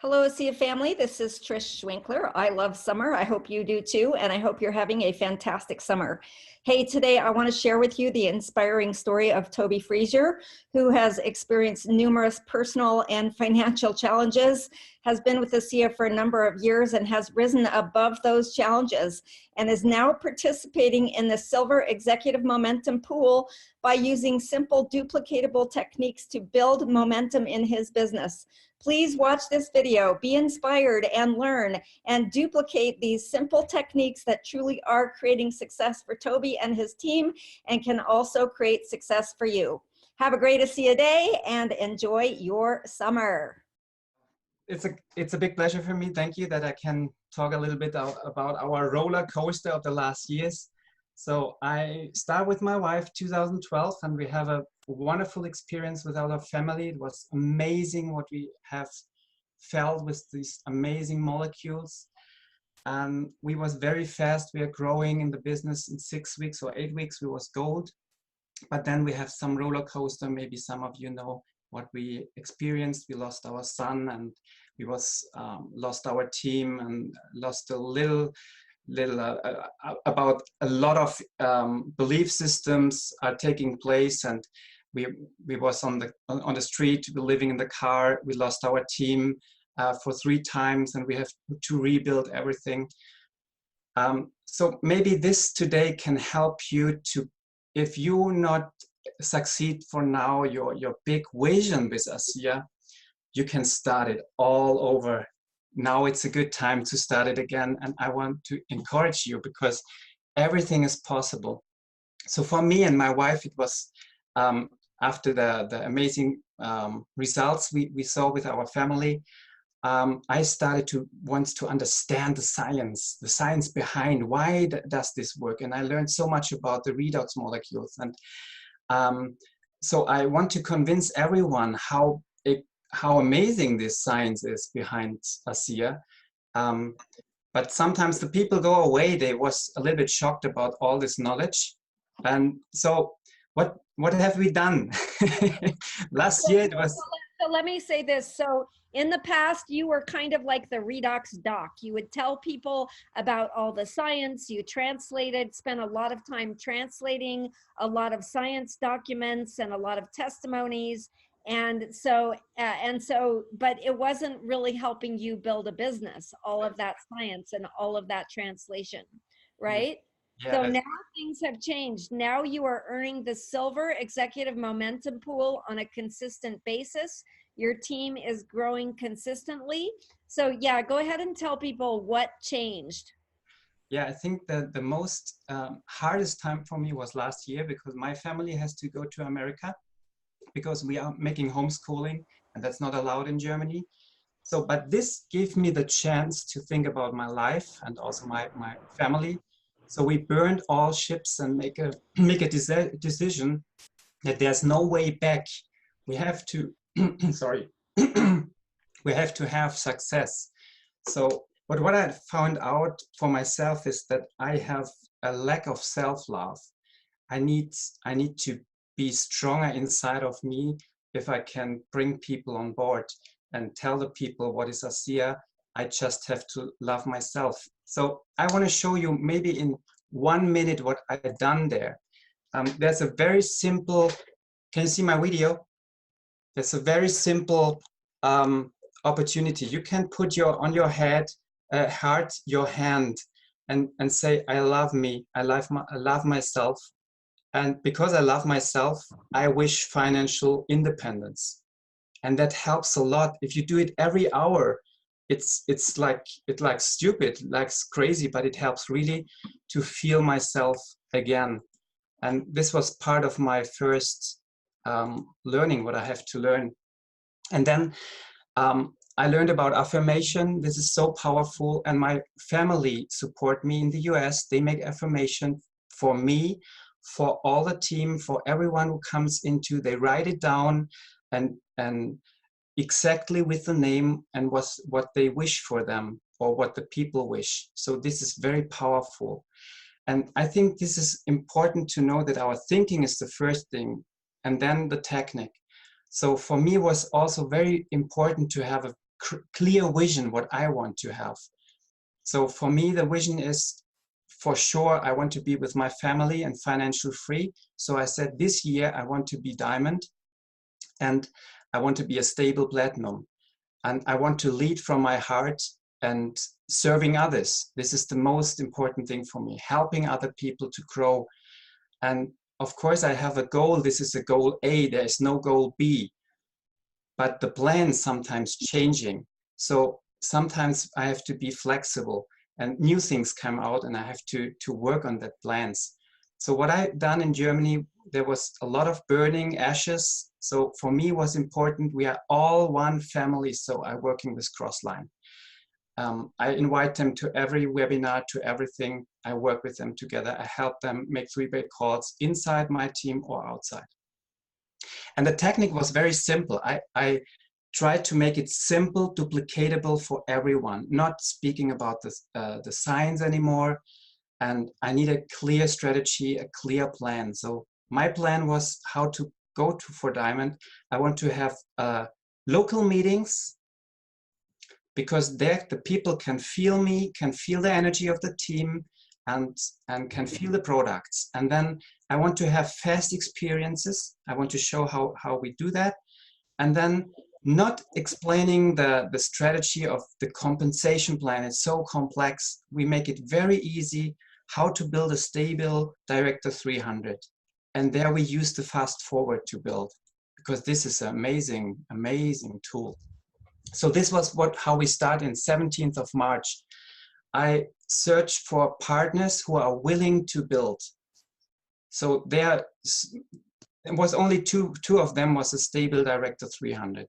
Hello, Asea family. This is Trish Schwenkler. I love summer. I hope you do too, and I hope you're having a fantastic summer. Hey, today I want to share with you the inspiring story of Toby Frieser, who has experienced numerous personal and financial challenges, has been with Asea for a number of years, and has risen above those challenges, and is now participating in the Silver Executive Momentum Pool by using simple duplicatable techniques to build momentum in his business. Please watch this video, be inspired and learn and duplicate these simple techniques that truly are creating success for Toby and his team and can also create success for you. Have a great Asea day and enjoy your summer. It's a big pleasure for me. Thank you that I can talk a little bit about our roller coaster of the last years. So I start with my wife 2012, and we have a wonderful experience with our family. It was amazing what we have felt with these amazing molecules. We was very fast. We are growing in the business in 6 weeks or 8 weeks. We was gold, but then we have some roller coaster. Maybe some of you know what we experienced. We lost our son, and we was lost our team, and lost a little about a lot of belief systems are taking place, and we was on the street, we living in the car. We lost our team for 3 times, and we have to rebuild everything. So maybe this today can help you to, if you not succeed for now your big vision with Asea, you can start it all over. Now it's a good time to start it again, and I want to encourage you because everything is possible. So for me and my wife, it was after the amazing results we saw with our family, I started to want to understand the science behind why does this work, and I learned so much about the redox molecules, and so I want to convince everyone how amazing this science is behind Asea. But sometimes the people go away. They was a little bit shocked about all this knowledge. And so what have we done? Last year it was... So let me say this. So in the past, you were kind of like the redox doc. You would tell people about all the science. You translated, spent a lot of time translating a lot of science documents and a lot of testimonies. And so, but it wasn't really helping you build a business, all of that science and all of that translation, right? Yeah, so now things have changed. Now you are earning the Silver Executive Momentum Pool on a consistent basis. Your team is growing consistently. So yeah, go ahead and tell people what changed. Yeah, I think that the most hardest time for me was last year, because my family has to go to America because we are making homeschooling, and that's not allowed in Germany. So, but this gave me the chance to think about my life and also my family. So we burned all ships and make a decision that there's no way back. We have to, sorry, we have to have success. So, but what I found out for myself is that I have a lack of self-love. I need to be stronger inside of me if I can bring people on board and tell the people what is Asea. I just have to love myself. So I want to show you maybe in 1 minute what I've done there. There's a very simple, can you see my video? There's a very simple opportunity. You can put on your head, heart, your hand, and say, I love me, I love myself. And because I love myself, I wish financial independence. And that helps a lot. If you do it every hour, it's like stupid, like crazy, but it helps really to feel myself again. And this was part of my first learning, what I have to learn. And then I learned about affirmation. This is so powerful. And my family support me in the US. They make affirmation for me, for all the team, for everyone who comes into, they write it down and exactly with the name and what they wish for them or what the people wish. So this is very powerful. And I think this is important to know that our thinking is the first thing and then the technique. So for me, it was also very important to have a clear vision what I want to have. So for me, the vision is, for sure, I want to be with my family and financially free. So I said this year I want to be diamond, and I want to be a stable platinum, and I want to lead from my heart and serving others. This is the most important thing for me, helping other people to grow. And of course I have a goal. This is a goal A, there is no goal B, but the plan is sometimes changing. So sometimes I have to be flexible and new things come out and I have to work on that plans. So what I've done in Germany, there was a lot of burning ashes. So for me it was important, we are all one family. So I'm working with Crossline. I invite them to every webinar, to everything. I work with them together. I help them make 3-way calls inside my team or outside. And the technique was very simple. I tried to make it simple, duplicatable for everyone, not speaking about the science anymore. And I need a clear strategy, a clear plan. So my plan was how to go for Diamond. I want to have local meetings, because there the people can feel me, can feel the energy of the team, and can feel the products. And then I want to have fast experiences. I want to show how we do that. And then not explaining the strategy of the compensation plan. It's so complex. We make it very easy how to build a stable Director 300. And there we use the fast forward to build, because this is an amazing, amazing tool. So this was how we started in 17th of March. I searched for partners who are willing to build. So there was only two of them was a stable Director 300.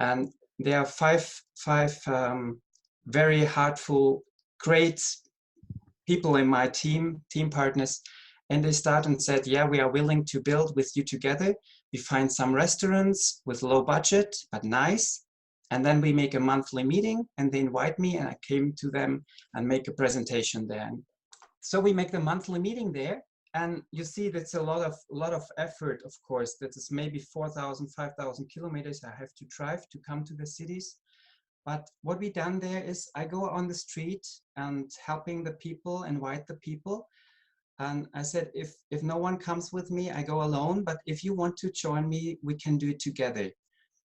And there are five very heartful, great people in my team partners. And they started and said, yeah, we are willing to build with you together. We find some restaurants with low budget, but nice. And then we make a monthly meeting and they invite me and I came to them and make a presentation there. So we make the monthly meeting there, and you see that's a lot of effort, of course. That is maybe 4,000, 5,000 kilometers I have to drive to come to the cities. But what we done there is I go on the street and helping the people, invite the people. And I said, if no one comes with me, I go alone. But if you want to join me, we can do it together.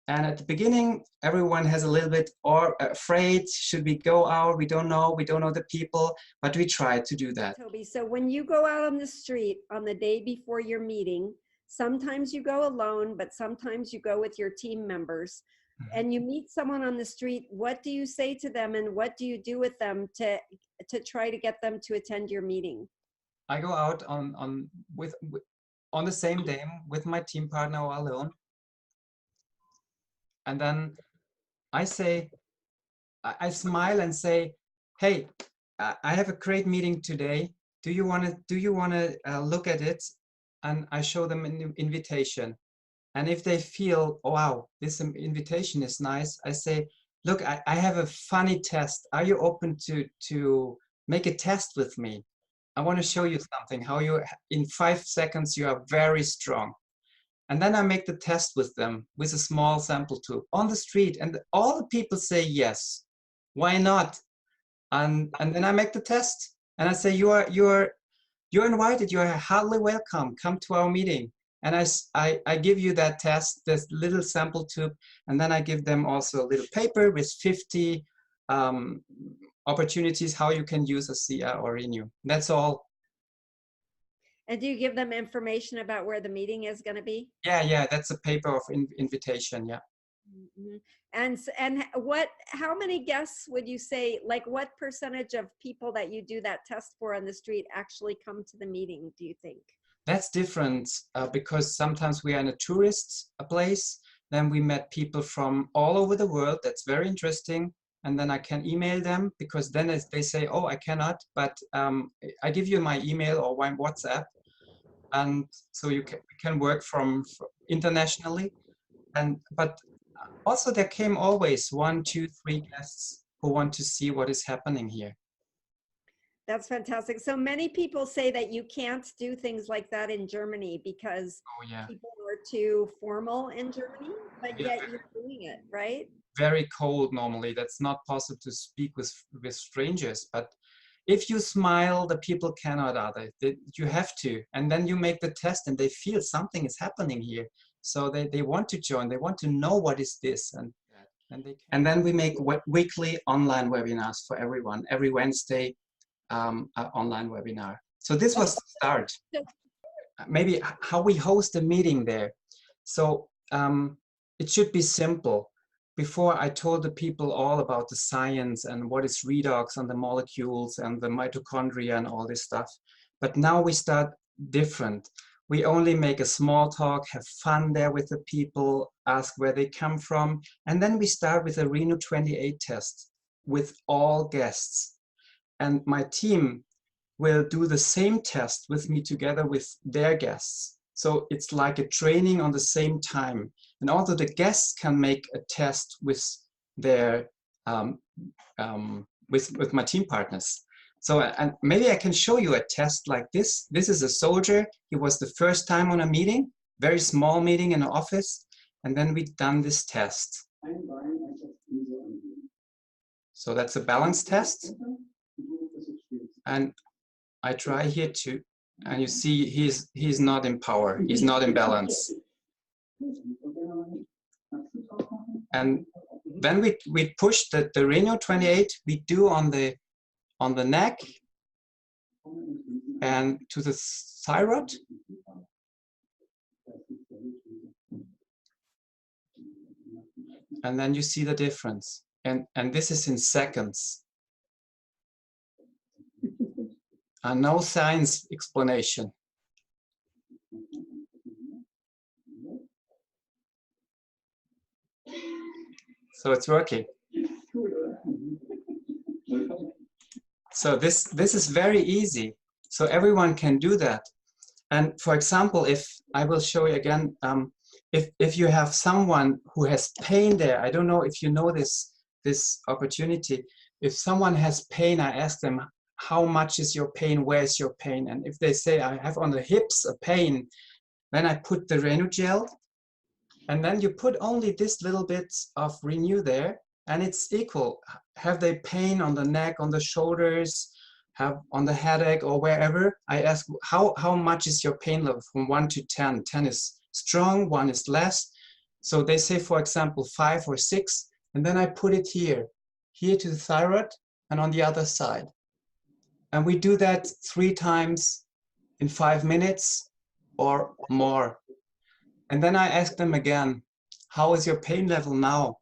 And at the beginning, everyone has a little bit afraid, should we go out? We don't know the people, but we try to do that. Toby, so when you go out on the street on the day before your meeting, sometimes you go alone, but sometimes you go with your team members. Mm-hmm. And you meet someone on the street, what do you say to them and what do you do with them to try to get them to attend your meeting? I go out on the same day with my team partner or alone. And then I say, I smile and say, hey, I have a great meeting today. Do you want to look at it? And I show them an invitation. And if they feel, oh, wow, this invitation is nice, I say, look, I have a funny test. Are you open to make a test with me? I want to show you something, how in 5 seconds, you are very strong. And then I make the test with them with a small sample tube on the street, and all the people say yes. Why not? And then I make the test, and I say you're invited. You are heartily welcome. Come to our meeting. And I give you that test, this little sample tube, and then I give them also a little paper with 50 opportunities how you can use Asea or Renew. That's all. And do you give them information about where the meeting is going to be? Yeah, that's a paper of invitation, yeah. Mm-hmm. And how many guests would you say, like what percentage of people that you do that test for on the street actually come to the meeting, do you think? That's different because sometimes we are in a tourist place, then we met people from all over the world. That's very interesting. And then I can email them, because then they say, oh, I cannot, but I give you my email or my WhatsApp. And so we can work from internationally. But also there came always 1, 2, 3 guests who want to see what is happening here. That's fantastic. So many people say that you can't do things like that in Germany because people are too formal in Germany, but yet you're doing it, right? very cold normally. That's not possible to speak with strangers. But if you smile, the people cannot other. You have to. And then you make the test and they feel something is happening here. So they want to join. They want to know what is this. And then we make weekly online webinars for everyone. Every Wednesday, an online webinar. So this was the start. Maybe how we host a meeting there. So it should be simple. Before I told the people all about the science and what is redox and the molecules and the mitochondria and all this stuff. But now we start different. We only make a small talk, have fun there with the people, ask where they come from. And then we start with a Reno 28 test with all guests. And my team will do the same test with me together with their guests. So it's like a training on the same time. And also the guests can make a test with their, with my team partners. So, and maybe I can show you a test like this. This is a soldier. He was the first time on a meeting, very small meeting in an office. And then we've done this test. So that's a balance test. And I try here to, and you see he's not in power. He's not in balance. And then we push the Reno 28 we do on the neck and to the thyroid. And then you see the difference. And this is in seconds. And no science explanation. So it's working. So this is very easy. So everyone can do that. And for example, if I will show you again, if you have someone who has pain there, I don't know if you know this opportunity. If someone has pain, I ask them, how much is your pain? Where is your pain? And if they say, I have on the hips a pain, then I put the Reno gel. And then you put only this little bit of Renew there, and it's equal. Have they pain on the neck, on the shoulders, have on the headache or wherever? I ask, how much is your pain level from 1 to 10? 10 is strong, 1 is less. So they say, for example, 5 or 6, and then I put it here to the thyroid and on the other side. And we do that 3 times in 5 minutes or more. And then I ask them again, how is your pain level now?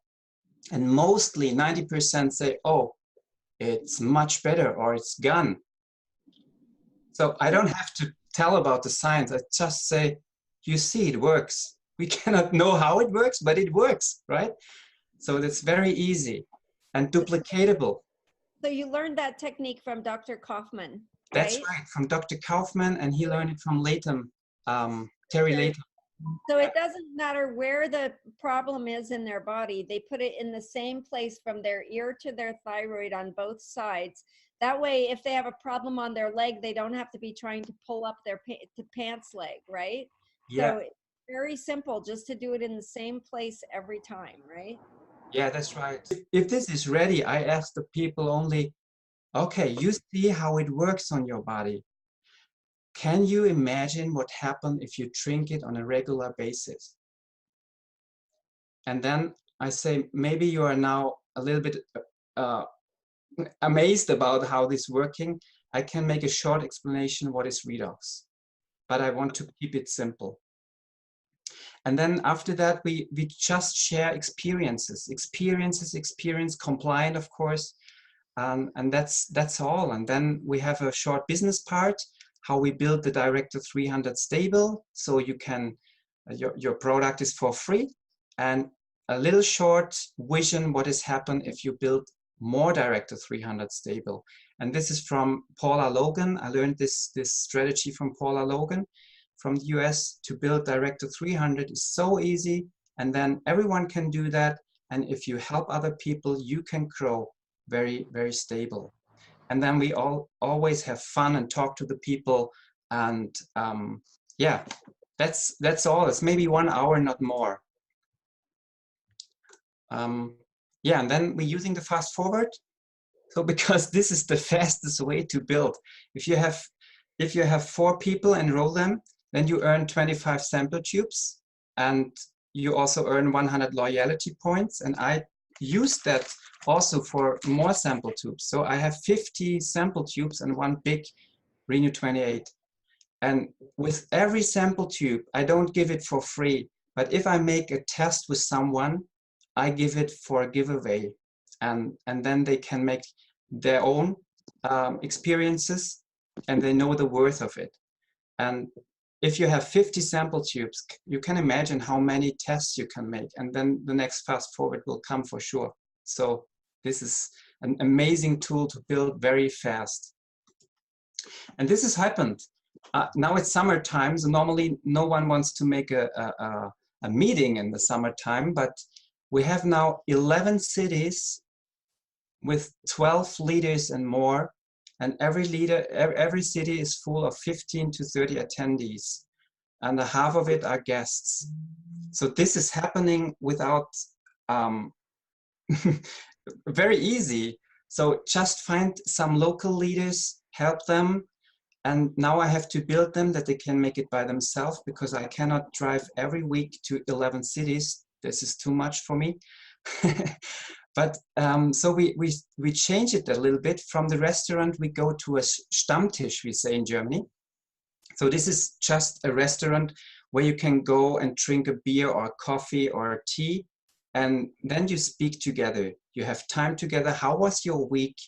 And mostly 90% say, oh, it's much better or it's gone. So I don't have to tell about the science. I just say, you see, it works. We cannot know how it works, but it works, right? So that's very easy and duplicatable. So you learned that technique from Dr. Kaufman, right? That's right, from Dr. Kaufman, and he learned it from Latham, Terry Latham. So it doesn't matter where the problem is in their body. They put it in the same place from their ear to their thyroid on both sides. That way, if they have a problem on their leg, they don't have to be trying to pull up their pants leg, right? Yeah. So it's very simple just to do it in the same place every time, right? Yeah, that's right. If this is ready, I ask the people only, okay, you see how it works on your body. Can you imagine what happens if you drink it on a regular basis? And then I say, maybe you are now a little bit amazed about how this is working. I can make a short explanation what is redox, but I want to keep it simple. And then after that, we just share experience, compliant, of course. And that's all. And then we have a short business part, how we build the Director 300 stable. So you can, your product is for free. And a little short vision, what has happened if you build more Director 300 stable. And this is from Paula Logan. I learned this strategy from Paula Logan from the US. To build Director 300 is so easy. And then everyone can do that. And if you help other people, you can grow very, very stable. And then we always have fun and talk to the people. And yeah, that's all. It's maybe 1 hour, not more. yeah, and then we're using the fast forward. So because this is the fastest way to build. If you have 4 people, enroll them, then you earn 25 sample tubes, and you also earn 100 loyalty points. And I use that also for more sample tubes. So I have 50 sample tubes and 1 big Renew 28. And with every sample tube, I don't give it for free, but if I make a test with someone, I give it for a giveaway. And then they can make their own experiences, and they know the worth of it. And if you have 50 sample tubes, you can imagine how many tests you can make, and then the next fast forward will come for sure. So this is an amazing tool to build very fast. And this has happened. Now it's summertime, so normally no one wants to make a meeting in the summertime, but we have now 11 cities with 12 leaders and more, and every city is full of 15 to 30 attendees, and half of it are guests. So this is happening without very easy. So just find some local leaders, help them, and now I have to build them that they can make it by themselves, because I cannot drive every week to 11 cities. This is too much for me. But so we change it a little bit. From the restaurant, we go to a Stammtisch, we say in Germany. So this is just a restaurant where you can go and drink a beer or a coffee or a tea, and then you speak together. You have time together. How was your week?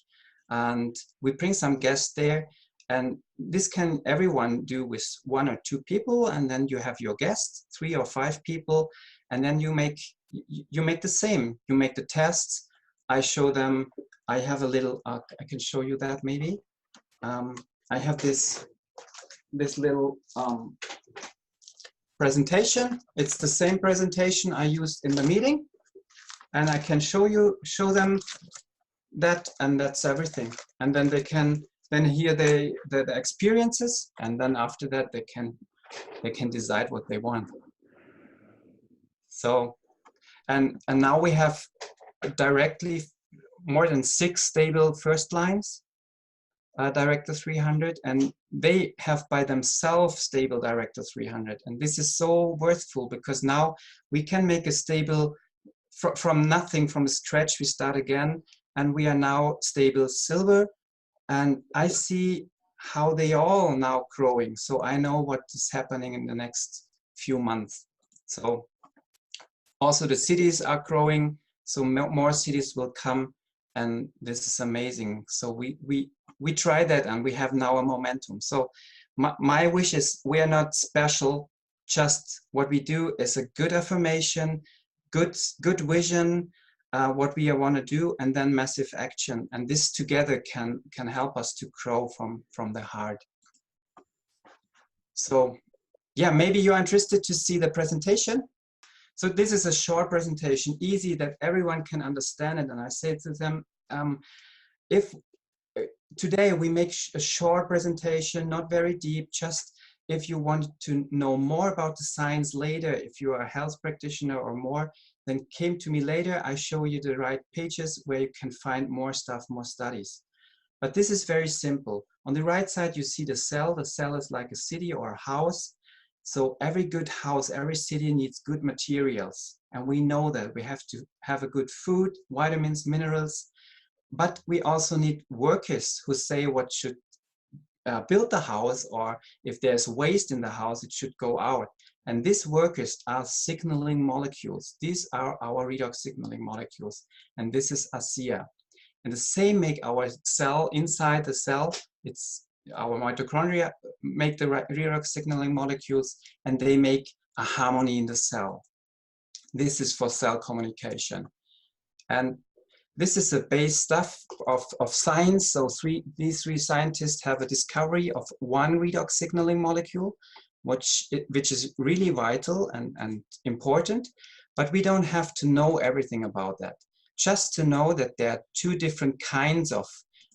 And we bring some guests there. And this can everyone do with 1 or 2 people, and then you have your guests, 3 or 5 people, and then you make the same. You make the tests. I show them. I have a little. I can show you that maybe. I have this little presentation. It's the same presentation I used in the meeting, and I can show them that, and that's everything. And then they can hear the experiences, and then after that they can decide what they want. So, and now we have directly more than 6 stable first lines, Director 300, and they have by themselves stable Director 300. And this is so worthful, because now we can make a stable from nothing, from scratch. We start again, and we are now stable silver. And I see how they all now growing. So I know what is happening in the next few months. So also the cities are growing. So more cities will come, and this is amazing. So we try that, and we have now a momentum. So my wish is, we are not special. Just what we do is a good affirmation, good vision, what we want to do, and then massive action. And this together can help us to grow from the heart. So yeah, maybe you're interested to see the presentation. So this is a short presentation, easy, that everyone can understand it. And I say to them, if today we make a short presentation, not very deep, just if you want to know more about the science later, if you are a health practitioner or more, then came to me later. I show you the right pages where you can find more stuff, more studies. But this is very simple. On the right side, you see the cell. The cell is like a city or a house. So every good house, every city needs good materials. And we know that we have to have a good food, vitamins, minerals, but we also need workers who say what should build the house, or if there's waste in the house, it should go out. And these workers are signaling molecules. These are our redox signaling molecules. And this is Asea. And the same make our cell inside the cell. It's our mitochondria make the redox signaling molecules, and they make a harmony in the cell. This is for cell communication. And this is the base stuff of science. So these 3 scientists have a discovery of 1 redox signaling molecule, which is really vital and important, but we don't have to know everything about that. Just to know that there are 2 different kinds of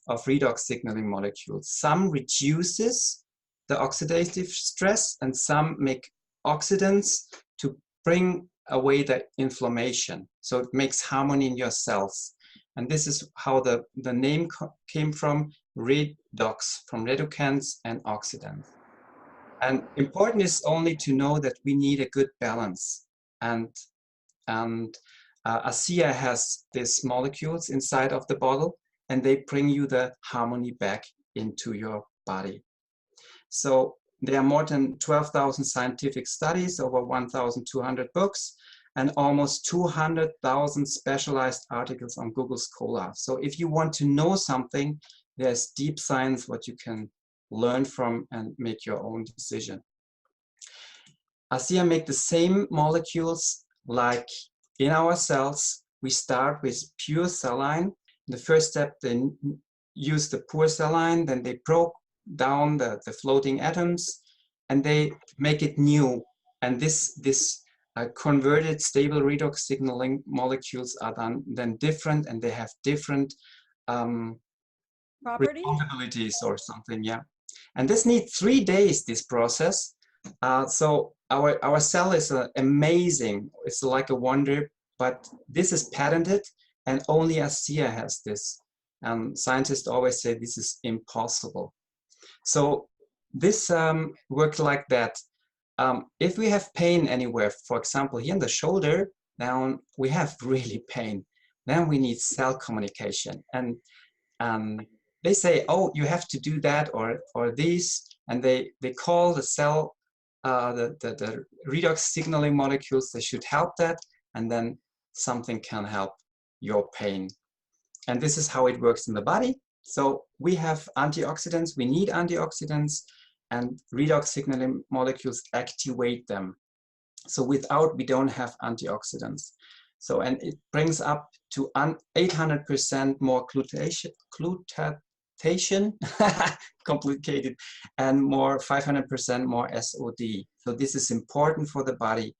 redox signaling molecules. Some reduces the oxidative stress, and some make oxidants to bring away the inflammation. So it makes harmony in your cells. And this is how the name came from, redox, from reductants and oxidants. And important is only to know that we need a good balance. And Asea has these molecules inside of the bottle, and they bring you the harmony back into your body. So there are more than 12,000 scientific studies, over 1,200 books, and almost 200,000 specialized articles on Google Scholar. So if you want to know something, there's deep science what you can learn from and make your own decision. Asea make the same molecules like in our cells. We start with pure cell line. The first step, they use the poor cell line, then they broke down the floating atoms, and they make it new. And this converted stable redox signaling molecules are then different, and they have different Properties? responsibilities or something, yeah. And this needs 3 days, this process. So our cell is amazing. It's like a wonder, but this is patented, and only Asea has this. Scientists always say this is impossible. So this works like that. If we have pain anywhere, for example, here in the shoulder, now we have really pain. Then we need cell communication. And they say, oh, you have to do that or this. And they call the cell, the redox signaling molecules, they should help that. And then something can help your pain. And this is how it works in the body. So we have antioxidants, we need antioxidants, and redox signaling molecules activate them. So without, we don't have antioxidants. So, and it brings up to 800% more glutation, complicated, and more 500% more SOD. So this is important for the body.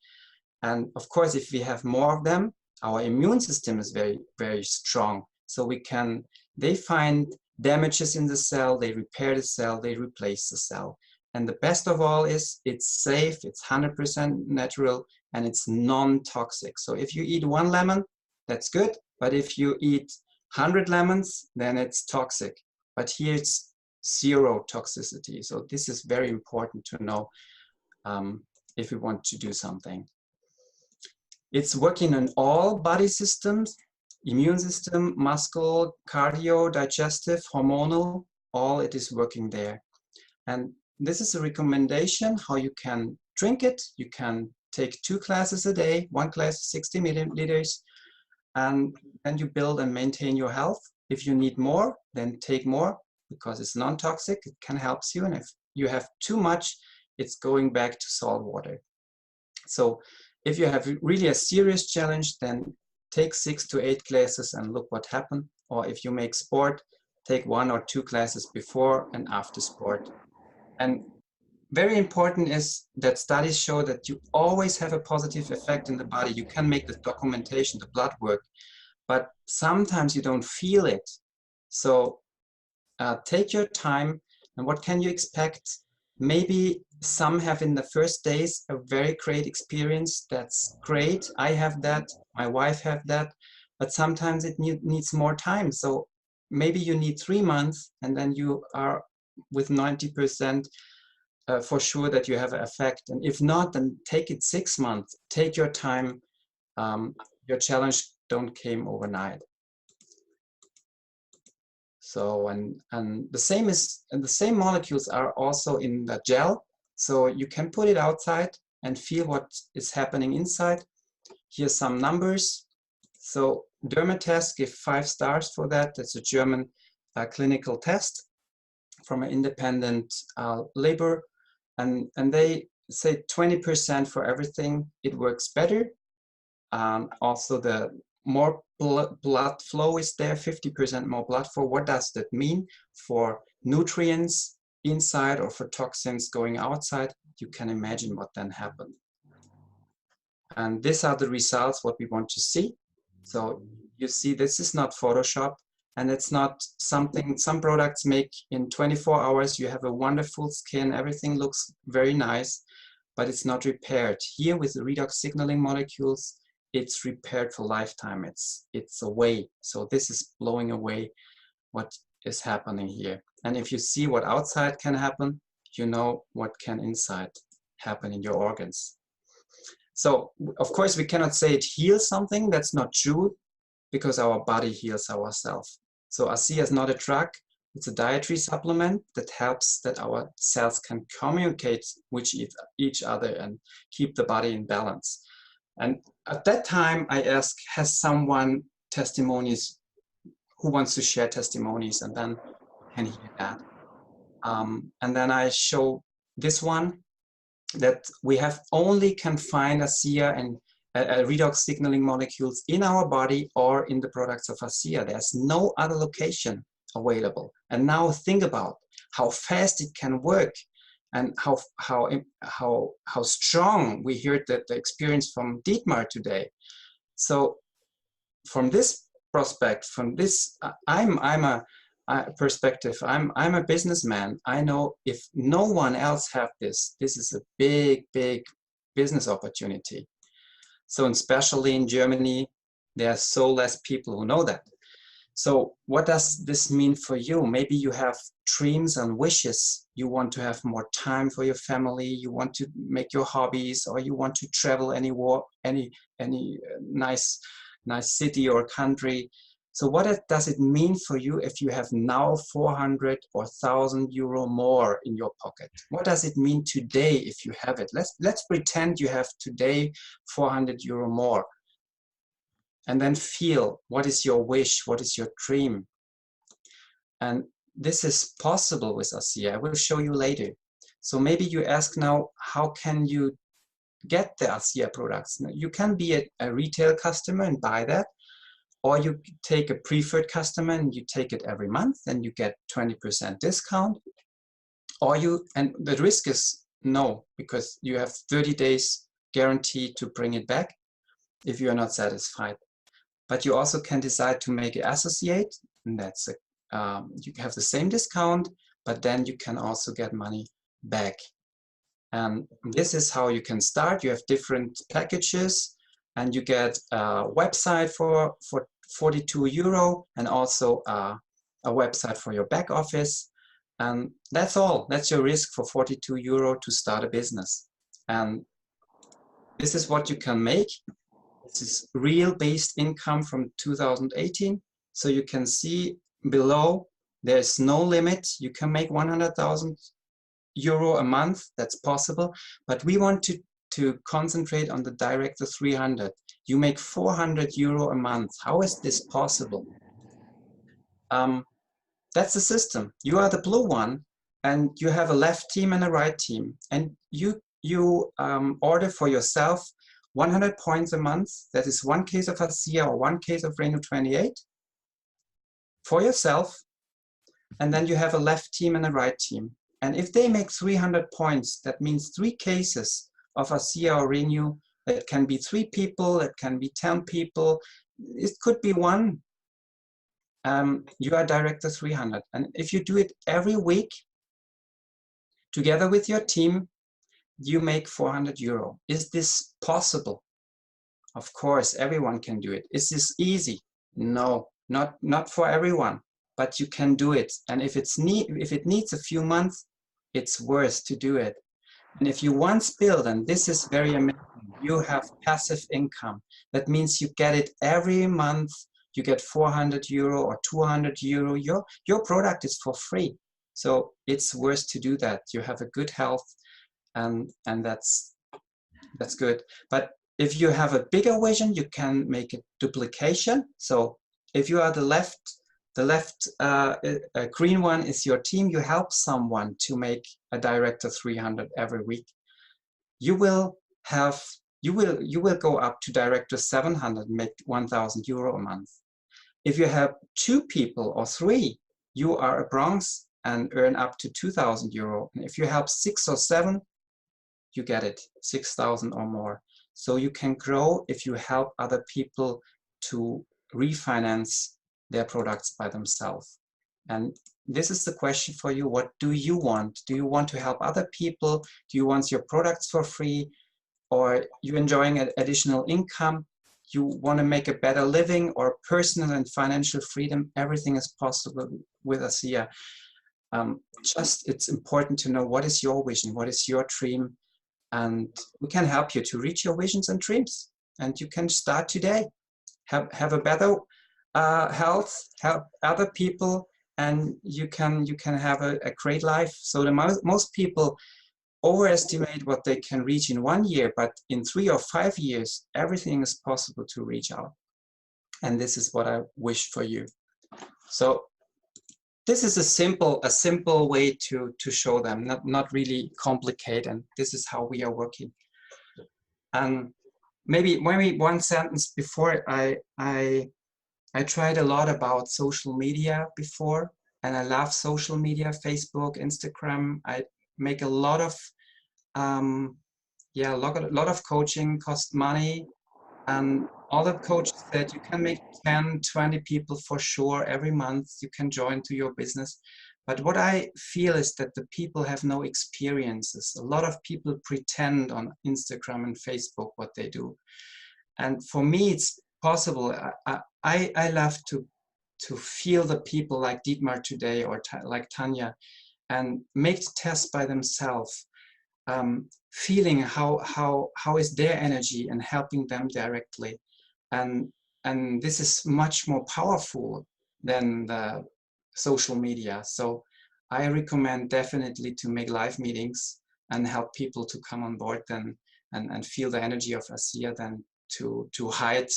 And of course, if we have more of them, our immune system is very, very strong. So they find damages in the cell, they repair the cell, they replace the cell. And the best of all is it's safe, it's 100% natural, and it's non-toxic. So if you eat 1 lemon, that's good. But if you eat 100 lemons, then it's toxic. But here it's 0 toxicity. So this is very important to know if we want to do something. It's working on all body systems, immune system, muscle, cardio, digestive, hormonal, all it is working there. And this is a recommendation how you can drink it. You can take 2 glasses a day, 1 glass 60 milliliters, and then you build and maintain your health. If you need more, then take more because it's non-toxic, it can help you. And if you have too much, it's going back to salt water. So if you have really a serious challenge, then take 6 to 8 glasses and look what happened. Or if you make sport, take 1 or 2 glasses before and after sport. And very important is that studies show that you always have a positive effect in the body. You can make the documentation, the blood work, but sometimes you don't feel it. So take your time, and what can you expect? Maybe some have in the first days a very great experience. That's great. I have that, my wife have that, but sometimes it needs more time. So maybe you need 3 months, and then you are with 90% for sure that you have an effect. And if not, then take it 6 months. Take your time. Your challenge don't came overnight. So, and the same molecules are also in the gel. So you can put it outside and feel what is happening inside. Here's some numbers. So Dermatest give 5 stars for that. That's a German clinical test from an independent labor. And they say 20% for everything. It works better. Also the more blood flow is there, 50% more blood flow. What does that mean for nutrients inside or for toxins going outside? You can imagine what then happened. And these are the results, what we want to see. So you see, this is not Photoshop, and it's not something some products make in 24 hours. You have a wonderful skin, everything looks very nice. but it's not repaired. Here with the redox signaling molecules, it's repaired for lifetime. It's away. So this is blowing away what is happening here. And if you see what outside can happen, you know what can inside happen in your organs. So of course we cannot say it heals something. That's not true, because our body heals ourselves. So Asea is not a drug. It's a dietary supplement that helps that our cells can communicate with each other and keep the body in balance. And at that time I asked, has someone testimonies, who wants to share testimonies? And then can hear that. And then I show this one, that we have only can find Asea and redox signaling molecules in our body or in the products of Asea. There's no other location available. And now think about how fast it can work and how strong we heard the experience from Dietmar today. So from this prospect, from this, I'm a perspective, I'm a businessman. I know if no one else have this is a big business opportunity. So especially in Germany, there are so less people who know that. So what does this mean for you? Maybe you have dreams and wishes. You want to have more time for your family. You want to make your hobbies, or you want to travel anywhere, any nice city or country. So what does it mean for you if you have now 400 or 1,000 euro more in your pocket? What does it mean today if you have it? Let's pretend you have today 400 euro more. And then feel, what is your wish? What is your dream? And this is possible with Asea. I will show you later. So maybe you ask now, how can you get the Asea products? Now, you can be a retail customer and buy that. Or you take a preferred customer and you take it every month and you get 20% discount. Or and the risk is no, because you have 30 days guarantee to bring it back if you are not satisfied. But you also can decide to make it associate, and that's you have the same discount, but then you can also get money back. And this is how you can start. You have different packages. And you get a website for 42 euro and also a website for your back office. And that's all. That's your risk for 42 euro to start a business. And this is what you can make. This is real based income from 2018. So you can see below, there's no limit. You can make 100,000 euro a month. That's possible. But we want to concentrate on the Director 300. You make 400 euro a month. How is this possible? That's the system. You are the blue one, and you have a left team and a right team. And you order for yourself 100 points a month. That is one case of Asea or one case of Reno 28 for yourself. And then you have a left team and a right team. And if they make 300 points, that means 3 cases of Asea or Renew. It can be 3 people, it can be 10 people, it could be 1. You are Director 300. And if you do it every week, together with your team, you make 400 euro. Is this possible? Of course, everyone can do it. Is this easy? No, not for everyone, but you can do it. And if it needs a few months, it's worth to do it. And if you once build, and this is very amazing, you have passive income. That means you get it every month. You get 400 euro or 200 euro. Your product is for free. So it's worth to do that. You have a good health, and that's good. But if you have a bigger vision, you can make a duplication. So if you are the left green one is your team. You help someone to make a Director 300 every week. You will go up to Director 700, make 1,000 euro a month. If you have 2 people or 3, you are a bronze and earn up to 2,000 euro. And if you help 6 or 7, you get it 6,000 or more. So you can grow if you help other people to refinance their products by themselves. And this is the question for you. What do you want? Do you want to help other people? Do you want your products for free? Or you enjoying an additional income? You want to make a better living or personal and financial freedom? Everything is possible with Asea. Just it's important to know what is your vision, what is your dream, and we can help you to reach your visions and dreams. And you can start today. Have a better health, help other people, and you can have a great life. So the most people overestimate what they can reach in 1 year, but in 3 or 5 years, everything is possible to reach out. And this is what I wish for you. So this is a simple way to show them, not really complicated. And this is how we are working. And maybe one sentence before, I tried a lot about social media before, and I love social media, Facebook, Instagram. I make a lot of a lot of coaching, cost money, and all the coaches said you can make 10, 20 people for sure every month. You can join to your business. But what I feel is that the people have no experiences. A lot of people pretend on Instagram and Facebook what they do. And for me, it's possible. I love to feel the people like Dietmar today, or like Tanya, and make the test by themselves, feeling how is their energy and helping them directly. And this is much more powerful than the social media. So I recommend definitely to make live meetings and help people to come on board and feel the energy of Asea than to hide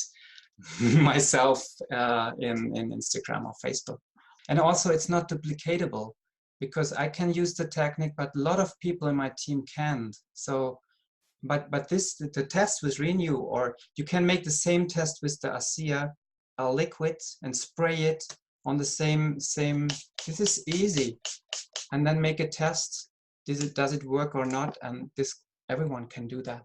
myself in Instagram or Facebook. And also it's not duplicatable, because I can use the technique, but a lot of people in my team can't. So, but the test with Renew, or you can make the same test with the Asea liquid and spray it on the same. This is easy, and then make a test. Does it work or not? And everyone can do that.